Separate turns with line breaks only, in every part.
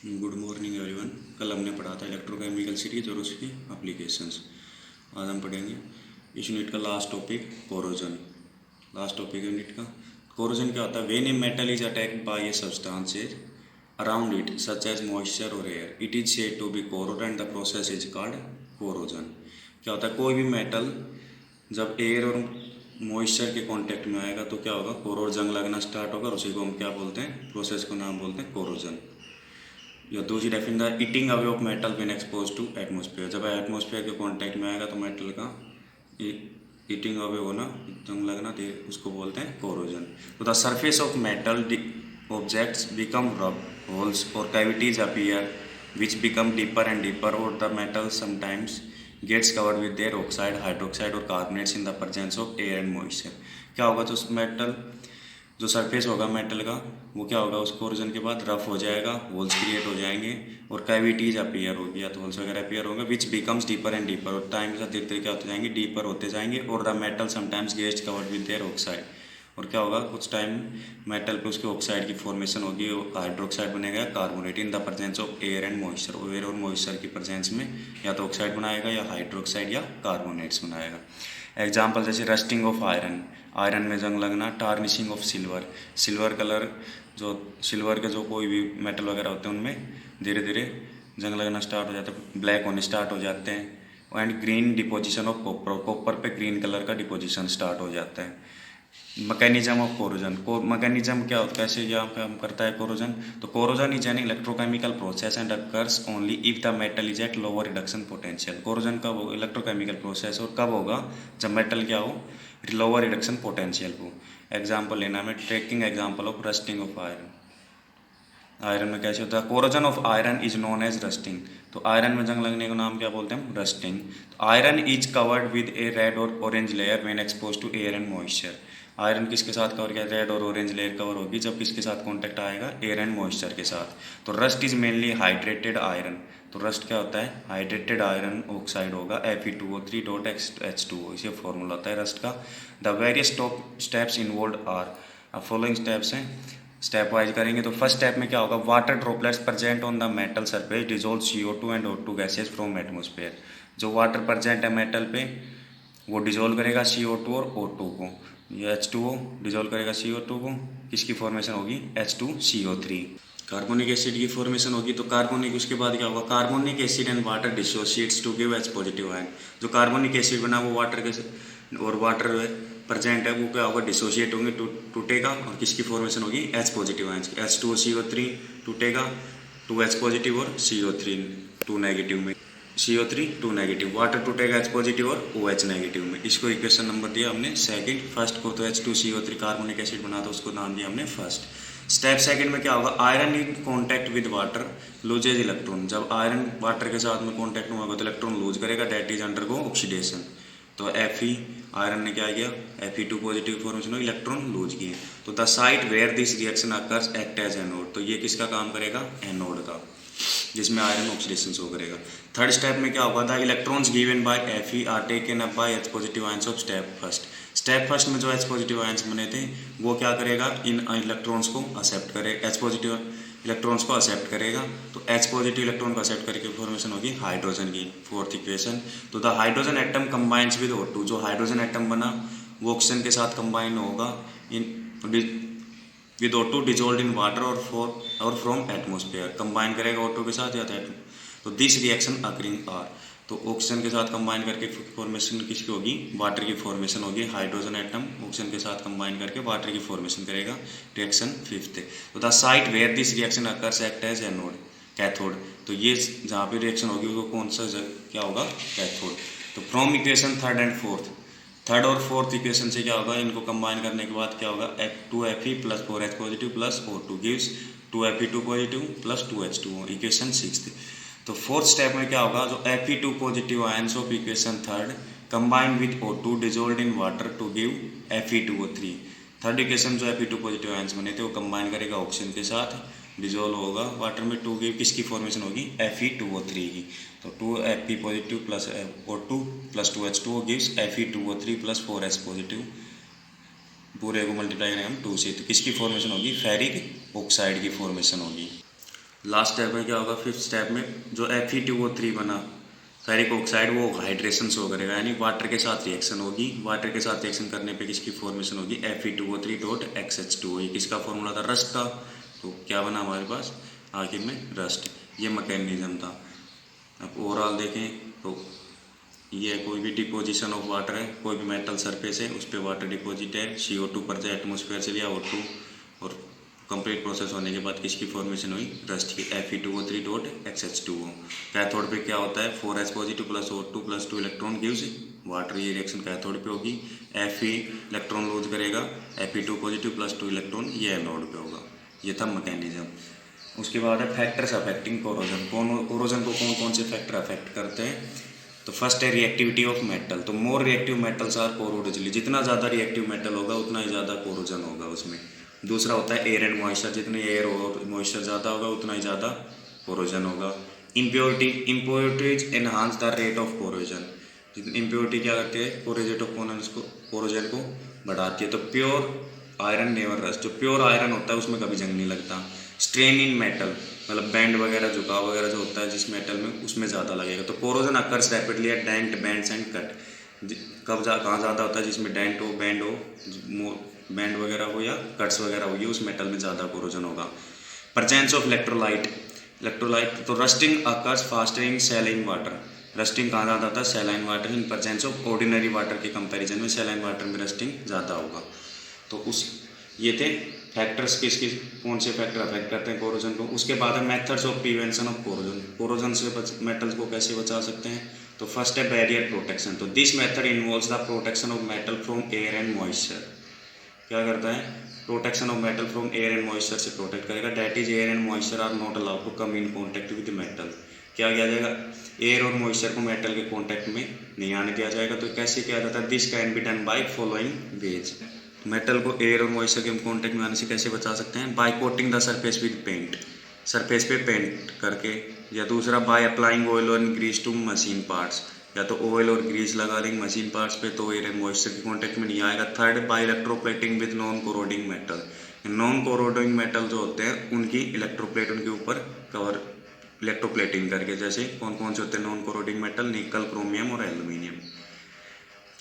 Good morning everyone. कल हमने पढ़ा था इलेक्ट्रोकेमिकल सीरीज और उसकी एप्लीकेशंस। आज हम पढ़ेंगे इस यूनिट का last topic corrosion. Last topic unit का कोरोजन क्या होता है? When a metal is attacked by a substances around it such as moisture और air it is said to be corroded and the process is called corrosion. क्या होता है? कोई भी मेटल जब एयर और मॉइस्चर के कांटेक्ट में आएगा तो क्या होगा? कोरोड जंग लगना स्टार्ट होगा। उसी को हम क्या बोलते हैं? प्रोसेस को नाम बोलते हैं कोरोजन। या दूसरी definition the eating away of metal when expose to atmosphere. जब एटमोसफेयर के कांटेक्ट में आएगा तो मेटल का ईटिंग अवे होना, जंग लगना, उसको बोलते हैं कोरोजन। तो the surface of metal objects become rough holes और cavities appear which become deeper and deeper और the metal sometimes gets covered with their oxide, hydroxide और carbonates in the presence of air and moisture. क्या होगा? तो metal जो surface होगा metal का वो क्या होगा? उस कोरोजन के बाद रफ हो जाएगा, होल्स क्रिएट हो जाएंगे और कैविटीज अपीयर होगी या तो होल्स वगैरह अपीयर होंगे which becomes deeper and deeper. और टाइम के साथ धीरे धीरे क्या होते जाएंगे? डीपर होते जाएंगे। और the metal sometimes gets covered with their oxide. और क्या होगा? कुछ टाइम मेटल पे उसके ऑक्साइड की फॉर्मेशन होगी, हाइड्रोक्साइड बनेगा, carbonate in the presence of air and moisture. Air और मॉइस्चर की प्रेजेंस में या तो ऑक्साइड बनाएगा या हाइड्रोक्साइड या कार्बोनेट्स बनाएगा। एग्जाम्पल जैसे रस्टिंग ऑफ आयरन, आयरन में जंग लगना। Tarnishing of silver, silver colour जो सिल्वर के जो कोई भी मेटल वगैरह होते हैं उनमें धीरे धीरे जंग लगना स्टार्ट हो जाता है, ब्लैक होने स्टार्ट हो जाते हैं। And green deposition of copper, copper पे ग्रीन कलर का डिपोजिशन स्टार्ट हो जाता है। मैकेनिज्म ऑफ कोरोजन, मैकेनिज्म क्या होता है? कैसे क्या काम करता है कोरोजन? तो corrosion is an electrochemical process and occurs only if the metal is at lower reduction potential. Corrosion कब होगा? इलेक्ट्रोकेमिकल प्रोसेस और कब होगा? जब मेटल क्या हो? लोअर रिडक्शन पोटेंशियल हो। एग्जाम्पल लेना में taking example of rusting of iron. Iron में कैसे होता है? Corrosion of iron is known as rusting. तो आयरन में जंग लगने का नाम क्या बोलते हैं? रस्टिंग। तो iron is covered with a red और orange layer when expose to air and moisture. Iron किसके साथ कवर किया? रेड और ऑरेंज लेयर कवर होगी जब किसके साथ कॉन्टेक्ट आएगा? एयर एंड मॉइस्चर के साथ। तो rust is mainly hydrated iron. तो रस्ट क्या होता है? हाइड्रेटेड आयरन ऑक्साइड होगा Fe2O3.H2O। इसे फॉर्मूला होता है रस्ट का। The various steps involve are, अब फॉलोइंग स्टेप्स हैं, स्टेप वाइज करेंगे। तो फर्स्ट स्टेप में क्या होगा? Water droplets present on the metal surface dissolve CO2 and O2 gases from atmosphere. जो वाटर प्रेजेंट है मेटल पे वो डिजोल्व करेगा CO2 और O2 को। ये H2O डिजोल्व करेगा CO2 को, किसकी फॉर्मेशन होगी? H2CO3। कार्बोनिक एसिड की फॉर्मेशन होगी। तो कार्बोनिक उसके बाद क्या होगा? Carbonic acid and water dissociates to give H positive ion. जो कार्बोनिक एसिड बना वो वाटर के और वाटर प्रेजेंट है वो क्या होगा? डिसोसिएट होंगे, टूटेगा और किसकी फॉर्मेशन होगी? H positive ion. H2CO3 टूटेगा, 2H पॉजिटिव और CO3 2 नेगेटिव में, CO3 2 नेगेटिव। वाटर टूटेगा H पॉजिटिव और OH नेगेटिव में। इसको इक्वेशन नंबर दिया हमने सेकंड। फर्स्ट को तो H2CO3 कार्बोनिक एसिड बना था उसको नाम दिया हमने फर्स्ट। स्टेप सेकंड में क्या होगा? Iron in contact with water loses electron. जब आयरन वाटर के साथ में कॉन्टैक्ट में होगा तो इलेक्ट्रॉन लूज करेगा, डेट इज अंडरगो ऑक्सीडेशन। तो Fe आयरन ने क्या किया? Fe2 पॉजिटिव फॉर्मेशन में इलेक्ट्रॉन लूज किए। तो the site where this reaction occurs act as anode. तो ये किसका काम करेगा? एनोड का, जिसमें आयरन ऑक्सीडेशन शो करेगा। थर्ड स्टेप में क्या होगा? The electrons given by Fe are taken up by H positive ions of step first. Step first में जो H पॉजिटिव आयंस बने थे वो क्या करेगा? इन इलेक्ट्रॉन्स को एक्सेप्ट करेगा, H पॉजिटिव इलेक्ट्रॉन्स को एक्सेप्ट करेगा। तो H पॉजिटिव इलेक्ट्रॉन को एक्सेप्ट करके फॉर्मेशन होगी हाइड्रोजन की, फोर्थ इक्वेशन। तो the hydrogen atom combines with O2। जो हाइड्रोजन एटम बना वो ऑक्सीजन के साथ कंबाइन होगा in with O2 dissolve in water और फ्रॉम एटमोसफेयर। कंबाइन करेगा O2 के साथ या तो दिस रिएक्शन अकरिंग आर। तो ऑक्सीजन के साथ कंबाइन करके फॉर्मेशन किसकी होगी? वाटर की फॉर्मेशन होगी। हाइड्रोजन एटम ऑक्सीजन के साथ कंबाइन करके वाटर की फॉर्मेशन करेगा। Reaction fifth. तो the site where this reaction occurs act as anode, cathode. तो ये जहाँ पे रिएक्शन होगी वो कौन सा क्या होगा? कैथोड। तो from equation third and fourth, third और फोर्थ इक्वेशन से क्या होगा? इनको कंबाइन करने के बाद क्या होगा? 2Fe plus 4H positive plus O2 gives 2Fe2 positive plus 2H2O, equation sixth. तो फोर्थ स्टेप में क्या होगा? जो Fe2 positive ions of equation third combine with O2 dissolve in water to give Fe2O3। Third equation जो Fe2 positive ions बने थे वो combine करेगा ऑक्सीजन के साथ, डिजोल्व होगा वाटर में, टू गिव किसकी फॉर्मेशन होगी? Fe2O3 की। तो 2Fe positive plus O2 plus 2H2O gives Fe2O3 plus 4H positive. पूरे को मल्टीप्लाई करेंगे हम 2 से, तो किसकी फॉर्मेशन होगी? फेरिक ऑक्साइड की फॉर्मेशन होगी। लास्ट स्टेप में क्या होगा, फिफ्थ स्टेप में जो Fe2O3 बना फेरिक ऑक्साइड, वो हाइड्रेशन शो करेगा, यानी वाटर के साथ रिएक्शन होगी। वाटर के साथ रिएक्शन करने पे किसकी फॉर्मेशन होगी, Fe2O3.XH2O। ये किसका फॉर्मूला था, रस्ट का। तो क्या बना हमारे पास आखिर में, रस्ट। ये मैकेनिज्म था। अब ओवरऑल देखें तो ये कोई भी डिपोजिशन ऑफ वाटर है, कोई भी मेटल सरफेस है उस पर वाटर डिपोजिट है, CO2 पर से एटमोसफेयर से लिया O2, और कंप्लीट प्रोसेस होने के बाद किसकी फॉर्मेशन हुई, रस्ट की, Fe2O3.XH2O। कैथोड पे क्या होता है, 4H positive plus O2 plus 2 electron gives water. ये रिएक्शन कैथोड पे होगी। Fe इलेक्ट्रॉन लूज करेगा, Fe2 पॉजिटिव प्लस 2 इलेक्ट्रॉन, ये एनोड पे होगा। ये था मैकेनिज्म। उसके बाद है फैक्टर्स अफेक्टिंग कोरोजन। कोरोजन को कौन कौन से फैक्टर अफेक्ट करते हैं, तो फर्स्ट है रिएक्टिविटी ऑफ मेटल। तो मोर रिएक्टिव मेटल्स आर कोरोजनली, जितना ज़्यादा रिएक्टिव मेटल होगा उतना ही ज़्यादा कोरोजन होगा उसमें। दूसरा होता है एयर एंड मॉइस्चर, जितने एयर और मॉइस्चर ज़्यादा होगा उतना ही ज़्यादा कोरोजन होगा। Impurities enhance the rate of corrosion. Impurity क्या करती है, कोरोजन को बढ़ाती है। तो प्योर आयरन नेवर रस्ट, जो प्योर आयरन होता है उसमें कभी जंग नहीं लगता। स्ट्रेन इन मेटल, मतलब बैंड वगैरह झुकाव वगैरह जो होता है जिस मेटल में, उसमें ज़्यादा लगेगा। तो corrosion occurs rapidly at dent, bends and cut. कहाँ ज़्यादा होता है, जिसमें डेंट हो, बैंड वगैरह हो या कट्स वगैरह हो, ये उस मेटल में ज़्यादा कोरोजन होगा। प्रेजेंस ऑफ इलेक्ट्रोलाइट, तो rusting occurs faster in saline water. Rusting कहाँ ज़्यादा होता है, saline water. In presence of ordinary water के कंपैरिजन में सैलाइन वाटर में रस्टिंग ज़्यादा होगा। तो ये थे फैक्टर्स, किसके कौन से फैक्टर अफेक्ट करते हैं कोरोजन को। उसके बाद है methods of prevention of corrosion. Corrosion से मेटल्स को कैसे बचा सकते हैं, तो फर्स्ट है बैरियर प्रोटेक्शन। तो this method involves the protection of metal from air and moisture. क्या करता है, protection of metal from air and moisture से प्रोटेक्ट करेगा। That is air and moisture are not allowed to come in contact with metal. क्या किया जाएगा, air और moisture को मेटल के कॉन्टैक्ट में नहीं आने दिया जाएगा। तो कैसे किया जाता है, this can be done by following ways. Metal को एयर और मॉइस्चर के कॉन्टैक्ट में आने से कैसे बचा सकते हैं, by coating the surface with paint, surface पे पेंट करके। या दूसरा बाय अप्लाइंग ऑयल और ग्रीस टू मशीन पार्ट्स, या तो ऑयल और ग्रीस लगा देंगे मशीन पार्ट्स पे तो एयर एंड मॉइस्चर के कॉन्टैक्ट में नहीं आएगा। Third by electroplating with non corroding metal. Non corroding metal जो होते हैं उनकी इलेक्ट्रोप्लेट उनके ऊपर कवर, इलेक्ट्रोप्लेटिंग करके। जैसे कौन कौन से होते हैं नॉन कोरोडिंग मेटल, निकल, क्रोमियम और एल्यूमिनियम,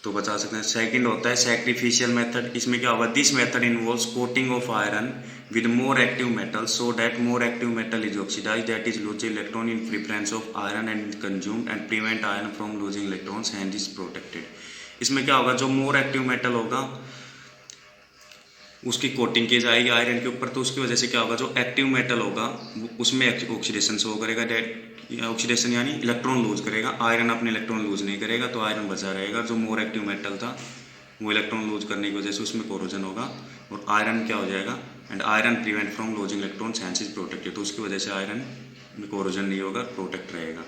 तो बचा सकते हैं। सेकंड होता है सैक्रिफिशियल मेथड। इसमें क्या होगा, this method involves coating of iron with more active metal so that more active metal is oxidized, that is lose electron in preference of iron and consumed and prevent iron from losing electrons and is protected। इसमें क्या होगा, जो मोर active metal होगा उसकी coating की जाएगी iron के ऊपर। तो उसकी वजह से क्या होगा, जो एक्टिव मेटल होगा उसमें ऑक्सीडेशन शो करेगा, ऑक्सीडेशन यानी इलेक्ट्रॉन लूज करेगा। आयरन अपने इलेक्ट्रॉन लूज नहीं करेगा तो आयरन बचा रहेगा। जो मोर एक्टिव मेटल था वो इलेक्ट्रॉन लूज करने की वजह से उसमें कोरोजन होगा, और आयरन क्या हो जाएगा, and iron prevent from losing electrons hence is protected. तो उसकी वजह से आयरन में कोरोजन नहीं होगा, प्रोटेक्ट रहेगा।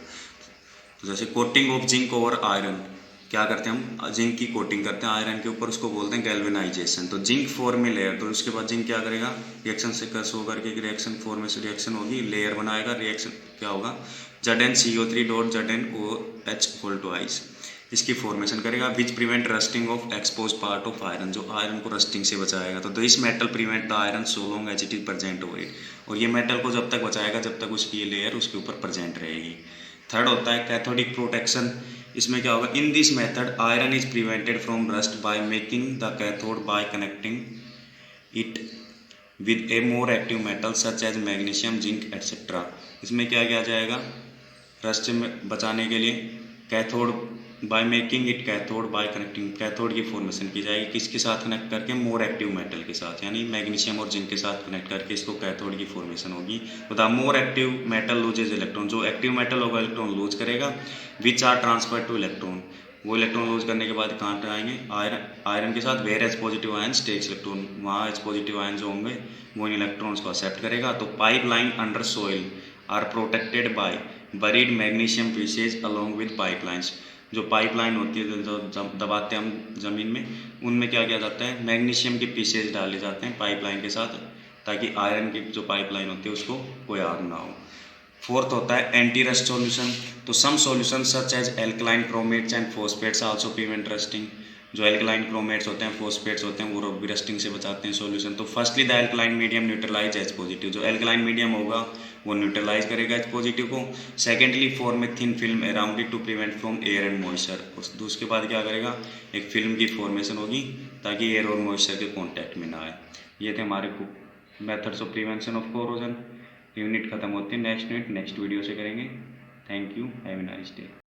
तो जैसे coating of zinc over iron, क्या करते हैं हम, जिंक की कोटिंग करते हैं आयरन के ऊपर, उसको बोलते हैं गैल्वेनाइजेशन। तो जिंक फॉर्म में लेयर, तो उसके बाद जिंक क्या करेगा, रिएक्शन से कस होकर के रिएक्शन फॉर्मेशन रिएक्शन होगी, लेयर बनाएगा। रिएक्शन क्या होगा, ZnCO3.ZnOH होल ट्वाइस, इसकी फॉर्मेशन करेगा। Which prevent rusting of expose part of iron, जो आयरन को रस्टिंग से बचाएगा। तो this metal prevent the iron so long as it is present over it, और ये मेटल को जब तक बचाएगा जब तक उसकी ये लेयर उसके ऊपर प्रेजेंट रहेगी। थर्ड होता है कैथोडिक प्रोटेक्शन। इसमें क्या होगा, in this method iron is prevented from rust by making the cathode by connecting it with a more active metal such as magnesium, zinc etcetera. इसमें क्या किया जाएगा, रस्ट में बचाने के लिए cathode by making it cathode by connecting, cathode की formation की जाएगी किसके साथ कनेक्ट करके, मोर एक्टिव मेटल के साथ, यानी मैग्नीशियम और जिंक के साथ कनेक्ट करके इसको कैथोड की फॉर्मेशन होगी। तो the more active metal loses electron, जो एक्टिव मेटल होगा इलेक्ट्रॉन लूज करेगा। Which are transfer to electron, वो इलेक्ट्रॉन लूज करने के बाद कहाँ पे आएंगे, आयरन के साथ। Where H positive ion takes electron, वहाँ एच पॉजिटिव आयन जो होंगे वो इन इलेक्ट्रॉन्स को एक्सेप्ट करेगा। तो pipe line under soil are protected by buried magnesium pieces along with pipelines. जो पाइपलाइन होती है जो दबाते हैं हम ज़मीन में, उनमें क्या किया जाता है, मैग्नीशियम के पीसेज डाले जाते हैं पाइपलाइन के साथ, ताकि आयरन की जो पाइपलाइन होती है उसको कोई आग ना हो। फोर्थ होता है एंटी रस्ट सॉल्यूशन। तो some solution such as alkaline chromates and phosphates also prevent rusting. जो एल्कलाइन क्रोमेट्स होते हैं, फॉस्फेट्स होते हैं, वो भी रस्टिंग से बचाते हैं सॉल्यूशन। तो firstly the alkaline medium neutralize H positive, जो एल्कलाइन मीडियम होगा वो न्यूट्रलाइज करेगा एच पॉजिटिव को। Secondly form a thin film around it to prevent from air and moisture. उसके बाद क्या करेगा, एक फिल्म की फॉर्मेशन होगी ताकि एयर और मॉइस्चर के कॉन्टैक्ट में ना आए। ये थे हमारे methods of prevention of corrosion. Unit खत्म होती है, नेक्स्ट वीडियो से करेंगे। Thank you, have a nice day.